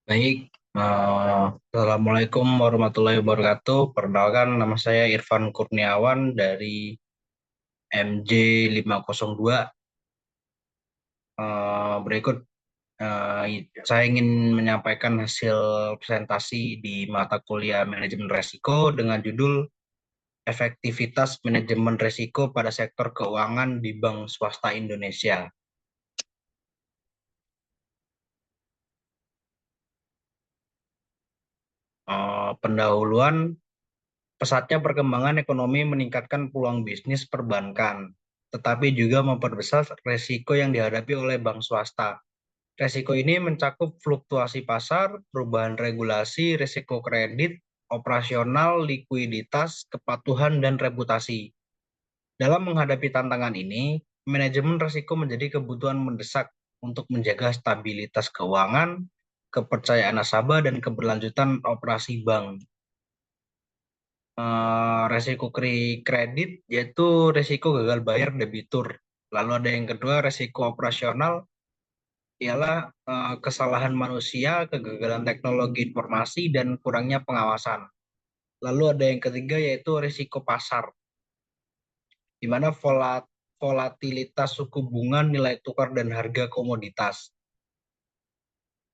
Baik, Assalamualaikum warahmatullahi wabarakatuh. Perkenalkan, nama saya Irfan Kurniawan dari MJ 502. Berikut saya ingin menyampaikan hasil presentasi di mata kuliah manajemen risiko dengan judul Efektivitas Manajemen Risiko pada Sektor Keuangan di Bank Swasta Indonesia. Pendahuluan, pesatnya perkembangan ekonomi meningkatkan peluang bisnis perbankan, tetapi juga memperbesar resiko yang dihadapi oleh bank swasta. Resiko ini mencakup fluktuasi pasar, perubahan regulasi, resiko kredit, operasional, likuiditas, kepatuhan, dan reputasi. Dalam menghadapi tantangan ini, manajemen risiko menjadi kebutuhan mendesak untuk menjaga stabilitas keuangan, kepercayaan nasabah, dan keberlanjutan operasi bank. Resiko kredit yaitu resiko gagal bayar debitur. Lalu ada yang kedua, resiko operasional ialah kesalahan manusia, kegagalan teknologi informasi, dan kurangnya pengawasan. Lalu ada yang ketiga yaitu risiko pasar, di mana volatilitas suku bunga, nilai tukar, dan harga komoditas.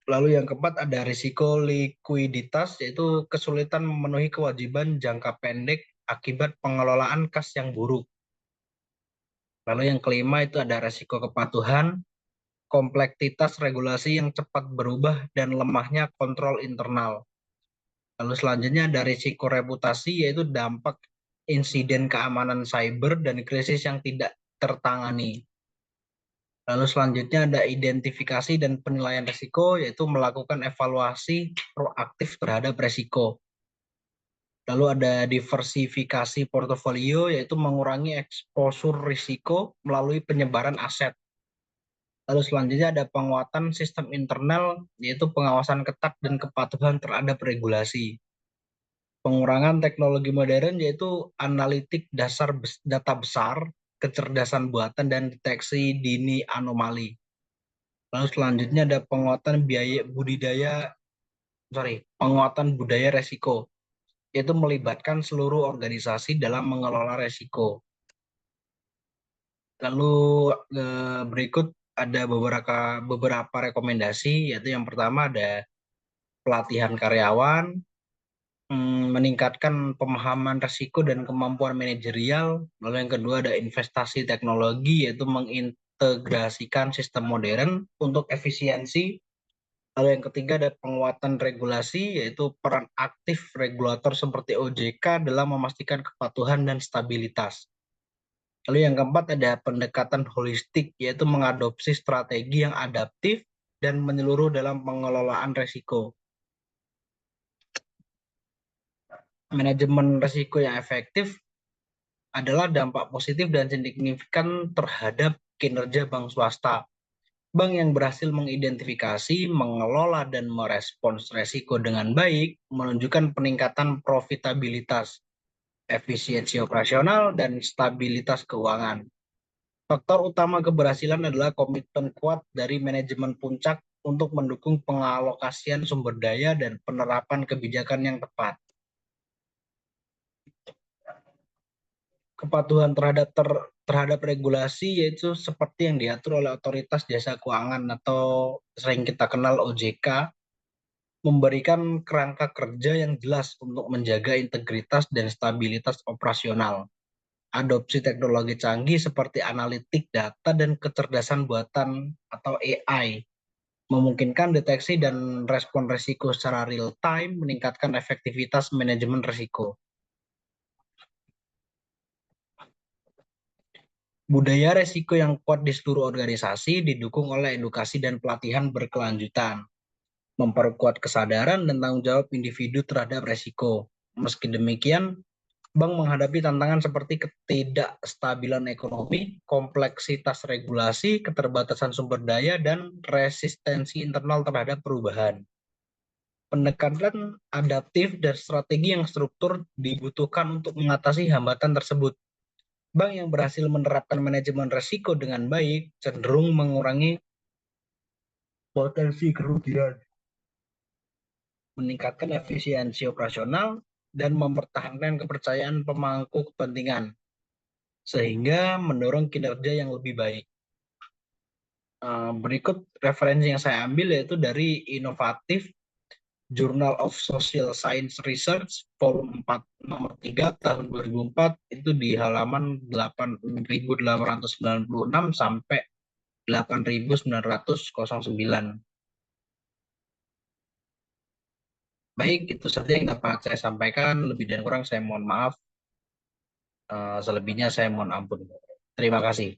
Lalu yang keempat ada risiko likuiditas, yaitu kesulitan memenuhi kewajiban jangka pendek akibat pengelolaan kas yang buruk. Lalu yang kelima itu ada risiko kepatuhan, kompleksitas regulasi yang cepat berubah, dan lemahnya kontrol internal. Lalu selanjutnya ada risiko reputasi, yaitu dampak insiden keamanan cyber dan krisis yang tidak tertangani. Lalu selanjutnya ada identifikasi dan penilaian risiko, yaitu melakukan evaluasi proaktif terhadap risiko. Lalu ada diversifikasi portofolio, yaitu mengurangi eksposur risiko melalui penyebaran aset. Lalu selanjutnya ada penguatan sistem internal, yaitu pengawasan ketat dan kepatuhan terhadap regulasi. Pengurangan teknologi modern, yaitu analitik dasar data besar, kecerdasan buatan, dan deteksi dini anomali. Lalu selanjutnya ada penguatan budaya resiko, yaitu melibatkan seluruh organisasi dalam mengelola resiko. Lalu berikut ada beberapa rekomendasi, yaitu yang pertama ada pelatihan karyawan, meningkatkan pemahaman risiko dan kemampuan manajerial. Lalu yang kedua ada investasi teknologi, yaitu mengintegrasikan sistem modern untuk efisiensi. Lalu yang ketiga ada penguatan regulasi, yaitu peran aktif regulator seperti OJK dalam memastikan kepatuhan dan stabilitas. Lalu yang keempat ada pendekatan holistik, yaitu mengadopsi strategi yang adaptif dan menyeluruh dalam pengelolaan risiko. Manajemen risiko yang efektif adalah dampak positif dan signifikan terhadap kinerja bank swasta. Bank yang berhasil mengidentifikasi, mengelola, dan merespons risiko dengan baik menunjukkan peningkatan profitabilitas, efisiensi operasional, dan stabilitas keuangan. Faktor utama keberhasilan adalah komitmen kuat dari manajemen puncak untuk mendukung pengalokasian sumber daya dan penerapan kebijakan yang tepat. Kepatuhan terhadap regulasi yaitu seperti yang diatur oleh Otoritas Jasa Keuangan atau sering kita kenal OJK, memberikan kerangka kerja yang jelas untuk menjaga integritas dan stabilitas operasional. Adopsi teknologi canggih seperti analitik data dan kecerdasan buatan atau AI memungkinkan deteksi dan respon risiko secara real time, meningkatkan efektivitas manajemen risiko. Budaya resiko yang kuat di seluruh organisasi didukung oleh edukasi dan pelatihan berkelanjutan, memperkuat kesadaran dan tanggung jawab individu terhadap resiko. Meski demikian, bank menghadapi tantangan seperti ketidakstabilan ekonomi, kompleksitas regulasi, keterbatasan sumber daya, dan resistensi internal terhadap perubahan. Pendekatan adaptif dan strategi yang struktur dibutuhkan untuk mengatasi hambatan tersebut. Bank yang berhasil menerapkan manajemen risiko dengan baik cenderung mengurangi potensi kerugian. meningkatkan efisiensi operasional, dan mempertahankan kepercayaan pemangku kepentingan, sehingga mendorong kinerja yang lebih baik. Berikut referensi yang saya ambil yaitu dari Inovatif Journal of Social Science Research volume 4 nomor 3 tahun 2004, itu di halaman 8.896 sampai 8.909. Baik, itu saja yang dapat saya sampaikan. Lebih dan kurang saya mohon maaf. Selebihnya saya mohon ampun. Terima kasih.